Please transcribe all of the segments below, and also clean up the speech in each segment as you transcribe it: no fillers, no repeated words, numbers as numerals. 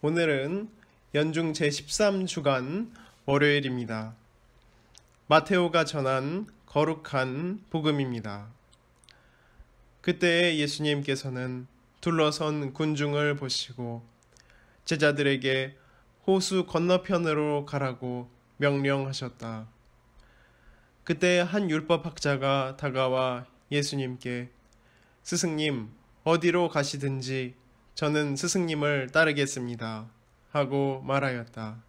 오늘은 연중 제13주간 월요일입니다. 마테오가 전한 거룩한 복음입니다. 그때 예수님께서는 둘러선 군중을 보시고 제자들에게 호수 건너편으로 가라고 명령하셨다. 그때 한 율법학자가 다가와 예수님께 스승님, 어디로 가시든지 저는 스승님을 따르겠습니다 하고 말하였다.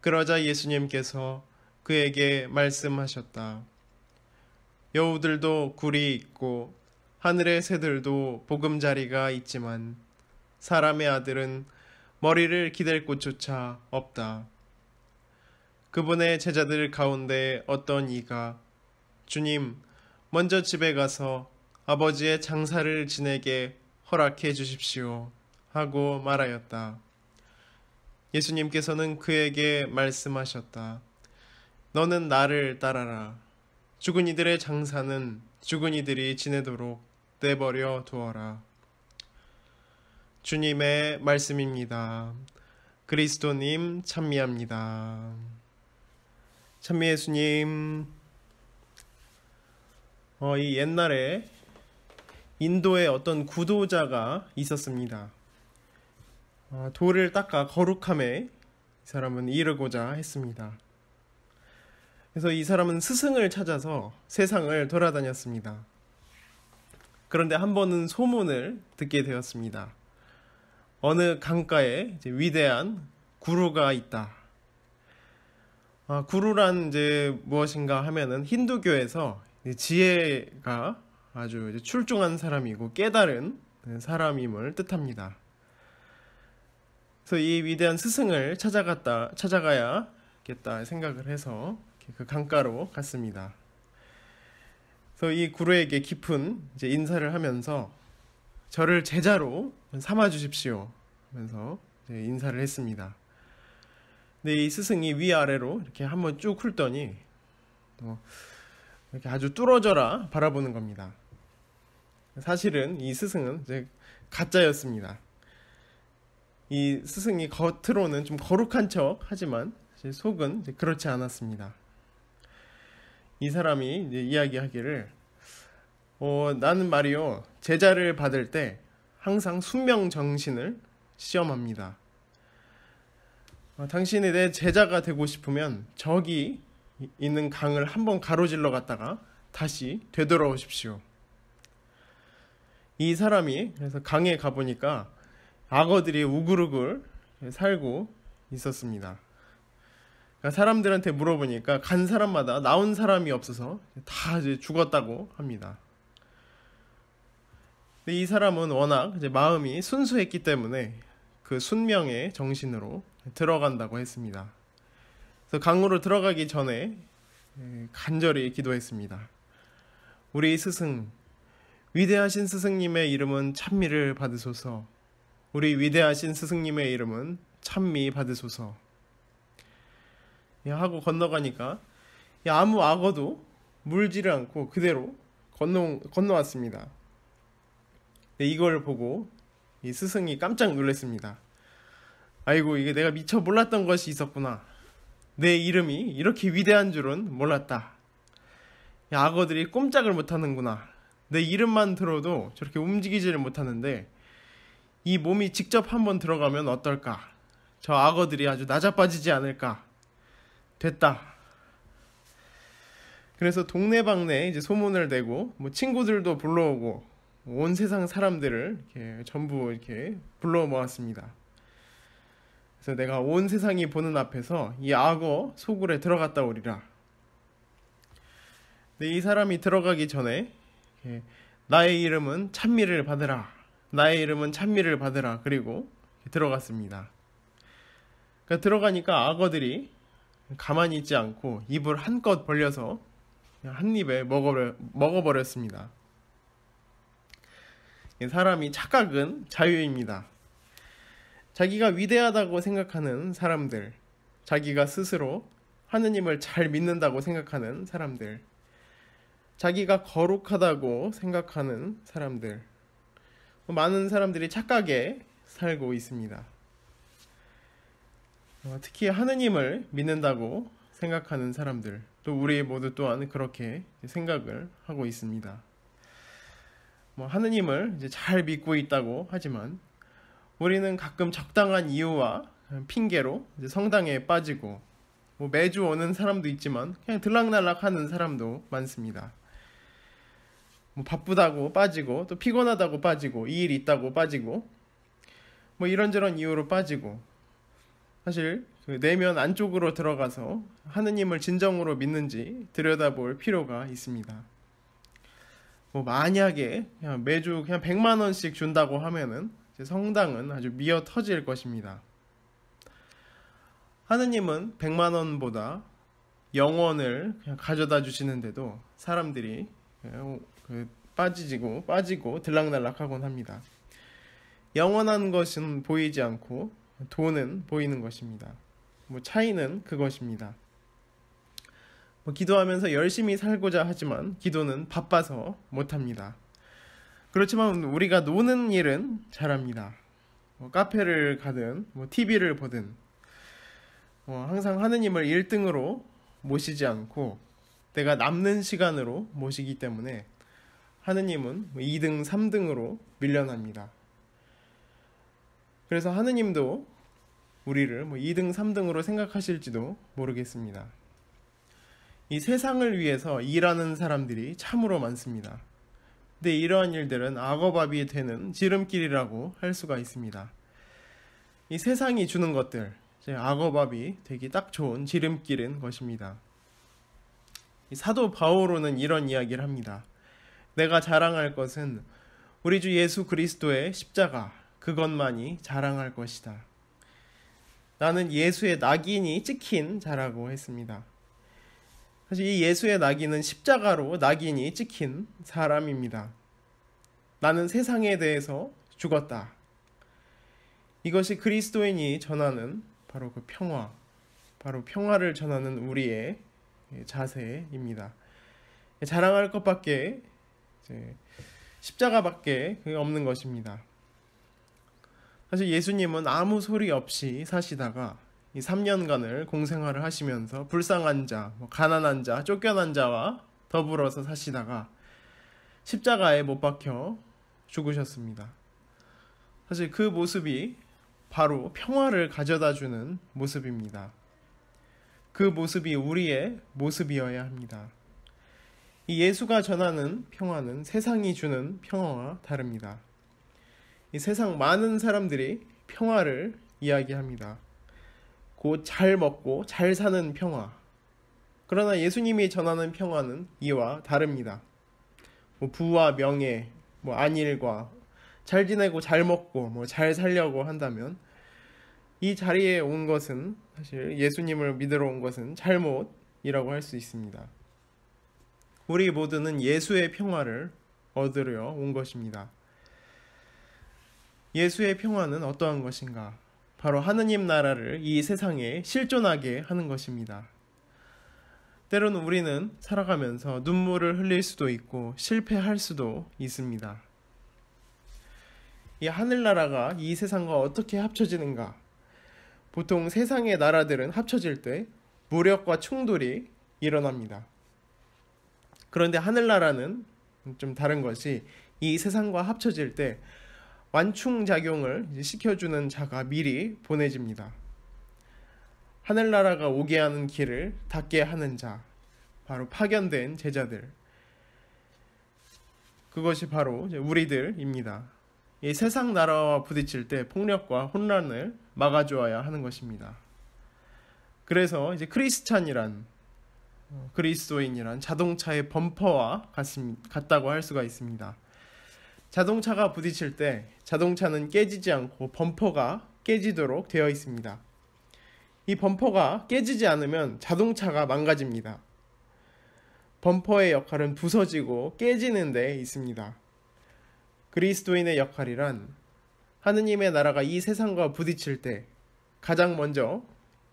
그러자 예수님께서 그에게 말씀하셨다. 여우들도 굴이 있고 하늘의 새들도 보금자리가 있지만 사람의 아들은 머리를 기댈 곳조차 없다. 그분의 제자들 가운데 어떤 이가 주님, 먼저 집에 가서 아버지의 장사를 지내게 허락해 주십시오 하고 말하였다. 예수님께서는 그에게 말씀하셨다. 너는 나를 따라라. 죽은 이들의 장사는 죽은 이들이 지내도록 내버려 두어라. 주님의 말씀입니다. 그리스도님 찬미합니다. 찬미 예수님. 이 옛날에 인도에 어떤 구도자가 있었습니다. 돌을 닦아 거룩함에 이 사람은 이르고자 했습니다. 그래서 이 사람은 스승을 찾아서 세상을 돌아다녔습니다. 그런데 한 번은 소문을 듣게 되었습니다. 어느 강가에 위대한 구루가 있다. 구루란 이제 무엇인가 하면은 힌두교에서 지혜가 아주 출중한 사람이고 깨달은 사람임을 뜻합니다. 그래서 이 위대한 스승을 찾아가야겠다 생각을 해서 그 강가로 갔습니다. 그래서 이 구루에게 깊은 인사를 하면서 저를 제자로 삼아 주십시오 하면서 인사를 했습니다. 근데 이 스승이 위아래로 이렇게 한번 쭉 훑더니 또 이렇게 아주 뚫어져라 바라보는 겁니다. 사실은 이 스승은 이제 가짜였습니다. 이 스승이 겉으로는 좀 거룩한 척 하지만 속은 이제 그렇지 않았습니다. 이 사람이 이제 이야기하기를 나는 말이요 제자를 받을 때 항상 순명 정신을 시험합니다. 당신이 내 제자가 되고 싶으면 저기 있는 강을 한번 가로질러 갔다가 다시 되돌아오십시오. 이 사람이 그래서 강에 가보니까 악어들이 우글우글 살고 있었습니다. 그러니까 사람들한테 물어보니까 간 사람마다 나온 사람이 없어서 다 이제 죽었다고 합니다. 근데 이 사람은 워낙 이제 마음이 순수했기 때문에 그 순명의 정신으로 들어간다고 했습니다. 그래서 강으로 들어가기 전에 간절히 기도했습니다. 우리 스승, 위대하신 스승님의 이름은 찬미를 받으소서. 우리 위대하신 스승님의 이름은 찬미 받으소서. 하고 건너가니까 아무 악어도 물지를 않고 그대로 건너왔습니다. 이걸 보고 이 스승이 깜짝 놀랐습니다. 아이고, 이게 내가 미처 몰랐던 것이 있었구나. 내 이름이 이렇게 위대한 줄은 몰랐다. 악어들이 꼼짝을 못하는구나. 내 이름만 들어도 저렇게 움직이지를 못하는데 이 몸이 직접 한번 들어가면 어떨까? 저 악어들이 아주 나자빠지지 않을까? 됐다. 그래서 동네방네 이제 소문을 내고 친구들도 불러오고 온 세상 사람들을 이렇게 전부 이렇게 불러 모았습니다. 그래서 내가 온 세상이 보는 앞에서 이 악어 소굴에 들어갔다 오리라. 근데 이 사람이 들어가기 전에 나의 이름은 찬미를 받으라. 나의 이름은 찬미를 받으라. 그리고 들어갔습니다. 그러니까 들어가니까 악어들이 가만히 있지 않고 입을 한껏 벌려서 한 입에 먹어버렸습니다. 사람이 착각은 자유입니다. 자기가 위대하다고 생각하는 사람들, 자기가 스스로 하느님을 잘 믿는다고 생각하는 사람들, 자기가 거룩하다고 생각하는 사람들, 많은 사람들이 착각에 살고 있습니다. 특히 하느님을 믿는다고 생각하는 사람들, 또 우리 모두 또한 그렇게 생각을 하고 있습니다. 하느님을 이제 잘 믿고 있다고 하지만 우리는 가끔 적당한 이유와 핑계로 이제 성당에 빠지고 매주 오는 사람도 있지만 그냥 들락날락 하는 사람도 많습니다. 바쁘다고 빠지고 또 피곤하다고 빠지고 이 일 있다고 빠지고 이런저런 이유로 빠지고, 사실 그 내면 안쪽으로 들어가서 하느님을 진정으로 믿는지 들여다볼 필요가 있습니다. 만약에 그냥 매주 그냥 100만 원씩 준다고 하면은 성당은 아주 미어 터질 것입니다. 하느님은 100만 원보다 영원을 그냥 가져다 주시는데도 사람들이 빠지고 들락날락하곤 합니다. 영원한 것은 보이지 않고 돈은 보이는 것입니다. 차이는 그것입니다. 기도하면서 열심히 살고자 하지만 기도는 바빠서 못합니다. 그렇지만 우리가 노는 일은 잘합니다. 카페를 가든 TV를 보든 항상 하느님을 1등으로 모시지 않고 내가 남는 시간으로 모시기 때문에 하느님은 2등, 3등으로 밀려납니다. 그래서 하느님도 우리를 2등, 3등으로 생각하실지도 모르겠습니다. 이 세상을 위해서 일하는 사람들이 참으로 많습니다. 근데 이러한 일들은 악어밥이 되는 지름길이라고 할 수가 있습니다. 이 세상이 주는 것들, 악어밥이 되기 딱 좋은 지름길인 것입니다. 이 사도 바오로는 이런 이야기를 합니다. 내가 자랑할 것은 우리 주 예수 그리스도의 십자가, 그것만이 자랑할 것이다. 나는 예수의 낙인이 찍힌 자라고 했습니다. 사실 이 예수의 낙인은 십자가로 낙인이 찍힌 사람입니다. 나는 세상에 대해서 죽었다. 이것이 그리스도인이 전하는 바로 그 평화, 바로 평화를 전하는 우리의 자세입니다. 자랑할 것밖에 십자가밖에 없는 것입니다. 사실 예수님은 아무 소리 없이 사시다가 이 3년간을 공생활을 하시면서 불쌍한 자, 가난한 자, 쫓겨난 자와 더불어서 사시다가 십자가에 못 박혀 죽으셨습니다. 사실 그 모습이 바로 평화를 가져다 주는 모습입니다. 그 모습이 우리의 모습이어야 합니다. 이 예수가 전하는 평화는 세상이 주는 평화와 다릅니다. 이 세상 많은 사람들이 평화를 이야기합니다. 곧 잘 먹고 잘 사는 평화. 그러나 예수님이 전하는 평화는 이와 다릅니다. 부와 명예, 안일과 잘 지내고 잘 먹고 잘 살려고 한다면 이 자리에 온 것은, 사실 예수님을 믿으러 온 것은 잘못이라고 할 수 있습니다. 우리 모두는 예수의 평화를 얻으려 온 것입니다. 예수의 평화는 어떠한 것인가? 바로 하느님 나라를 이 세상에 실존하게 하는 것입니다. 때로는 우리는 살아가면서 눈물을 흘릴 수도 있고 실패할 수도 있습니다. 이 하늘나라가 이 세상과 어떻게 합쳐지는가? 보통 세상의 나라들은 합쳐질 때 무력과 충돌이 일어납니다. 그런데 하늘나라는 좀 다른 것이 이 세상과 합쳐질 때 완충작용을 시켜주는 자가 미리 보내집니다. 하늘나라가 오게 하는 길을 닫게 하는 자, 바로 파견된 제자들, 그것이 바로 우리들입니다. 이 세상 나라와 부딪힐 때 폭력과 혼란을 막아주어야 하는 것입니다. 그래서 크리스찬이란, 그리스도인이란 자동차의 범퍼와 같다고 할 수가 있습니다. 자동차가 부딪힐 때 자동차는 깨지지 않고 범퍼가 깨지도록 되어 있습니다. 이 범퍼가 깨지지 않으면 자동차가 망가집니다. 범퍼의 역할은 부서지고 깨지는 데 있습니다. 그리스도인의 역할이란 하느님의 나라가 이 세상과 부딪힐 때 가장 먼저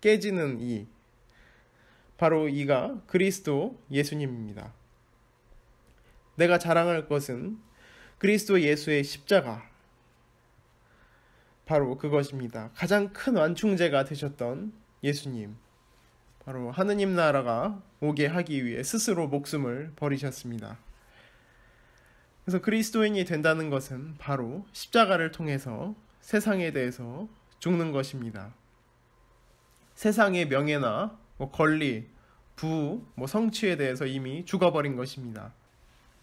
깨지는 바로 이가 그리스도 예수님입니다. 내가 자랑할 것은 그리스도 예수의 십자가, 바로 그것입니다. 가장 큰 완충제가 되셨던 예수님, 바로 하느님 나라가 오게 하기 위해 스스로 목숨을 버리셨습니다. 그래서 그리스도인이 된다는 것은 바로 십자가를 통해서 세상에 대해서 죽는 것입니다. 세상의 명예나 권리, 부, 성취에 대해서 이미 죽어버린 것입니다.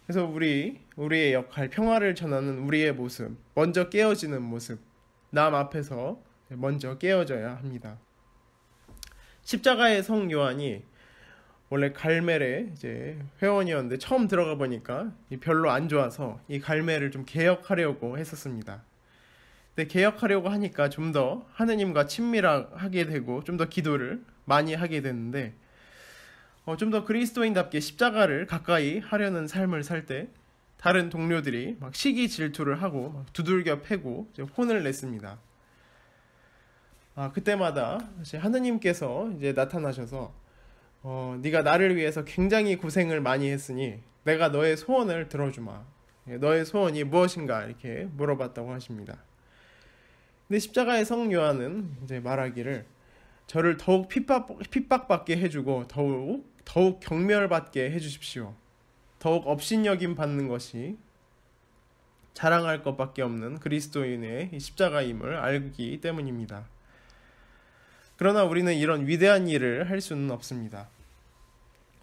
그래서 우리의 역할, 평화를 전하는 우리의 모습, 먼저 깨어지는 모습, 남 앞에서 먼저 깨어져야 합니다. 십자가의 성 요한이 원래 갈멜의 이제 회원이었는데 처음 들어가 보니까 별로 안 좋아서 이 갈멜을 좀 개혁하려고 했었습니다. 근데 개혁하려고 하니까 좀 더 하느님과 친밀하게 되고 좀 더 기도를 많이 하게 됐는데 좀 더 그리스도인답게 십자가를 가까이 하려는 삶을 살 때 다른 동료들이 막 시기 질투를 하고 막 두들겨 패고 이제 혼을 냈습니다. 그때마다 이제 하느님께서 이제 나타나셔서 네가 나를 위해서 굉장히 고생을 많이 했으니 내가 너의 소원을 들어주마. 너의 소원이 무엇인가 이렇게 물어봤다고 하십니다. 근데 십자가의 성 요한은 이제 말하기를 저를 더욱 핍박받게 해주고 더욱 경멸받게 해주십시오. 더욱 업신여김 받는 것이 자랑할 것밖에 없는 그리스도인의 십자가임을 알기 때문입니다. 그러나 우리는 이런 위대한 일을 할 수는 없습니다.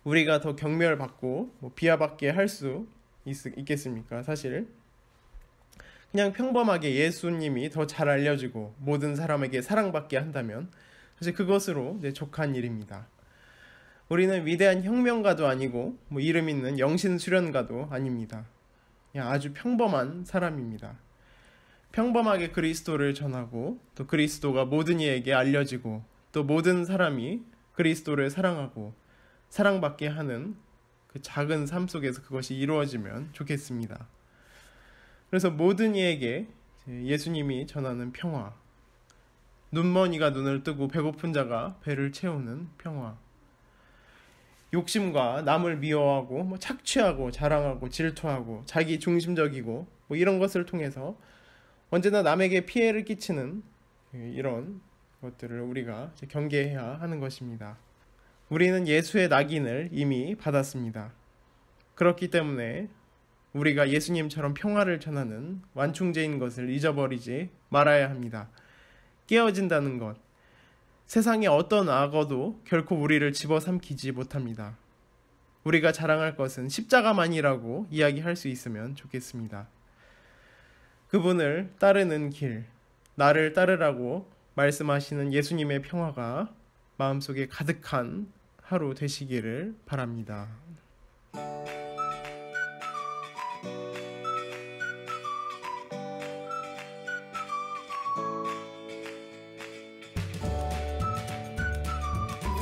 우리가 더 경멸받고 비하받게 할 수 있겠습니까? 사실 그냥 평범하게 예수님이 더 잘 알려지고 모든 사람에게 사랑받게 한다면 사실 그것으로 족한 일입니다. 우리는 위대한 혁명가도 아니고 이름 있는 영신 수련가도 아닙니다. 그냥 아주 평범한 사람입니다. 평범하게 그리스도를 전하고 또 그리스도가 모든 이에게 알려지고 또 모든 사람이 그리스도를 사랑하고 사랑받게 하는 그 작은 삶 속에서 그것이 이루어지면 좋겠습니다. 그래서 모든 이에게 예수님이 전하는 평화, 눈먼 이가 눈을 뜨고 배고픈 자가 배를 채우는 평화, 욕심과 남을 미워하고 착취하고 자랑하고 질투하고 자기 중심적이고 이런 것을 통해서 언제나 남에게 피해를 끼치는 이런 것들을 우리가 경계해야 하는 것입니다. 우리는 예수의 낙인을 이미 받았습니다. 그렇기 때문에 우리가 예수님처럼 평화를 전하는 완충제인 것을 잊어버리지 말아야 합니다. 깨어진다는 것, 세상의 어떤 악어도 결코 우리를 집어삼키지 못합니다. 우리가 자랑할 것은 십자가만이라고 이야기할 수 있으면 좋겠습니다. 그분을 따르는 길, 나를 따르라고 말씀하시는 예수님의 평화가 마음속에 가득한 하루 되시기를 바랍니다.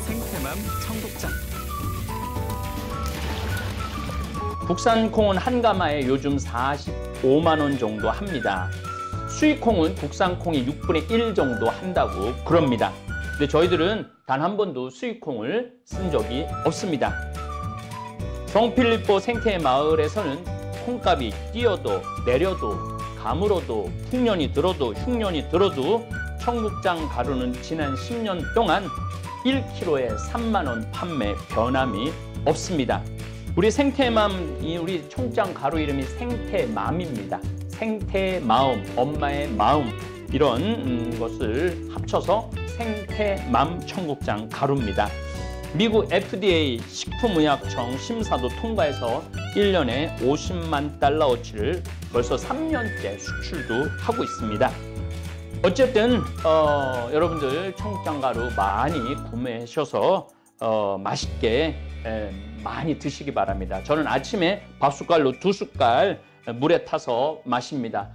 생태맘 청국장. 국산 콩은 한 가마에 요즘 45만 원 정도 합니다. 수입 콩은 국산 콩이 6분의 1 정도 한다고 그럽니다. 근데 저희들은 단 한 번도 수입 콩을 쓴 적이 없습니다. 성필리포 생태마을에서는 콩값이 뛰어도 내려도 가물어도 풍년이 들어도 흉년이 들어도 청국장 가루는 지난 10년 동안 1kg에 3만 원 판매 변함이 없습니다. 우리 생태맘, 우리 청국장 가루 이름이 생태맘입니다. 생태마음, 엄마의 마음, 이런 것을 합쳐서 생태맘 청국장 가루입니다. 미국 FDA 식품의약청 심사도 통과해서 1년에 50만 달러어치를 벌써 3년째 수출도 하고 있습니다. 어쨌든 여러분들 청국장 가루 많이 구매하셔서 맛있게 많이 드시기 바랍니다. 저는 아침에 밥숟갈로 2숟갈 물에 타서 마십니다.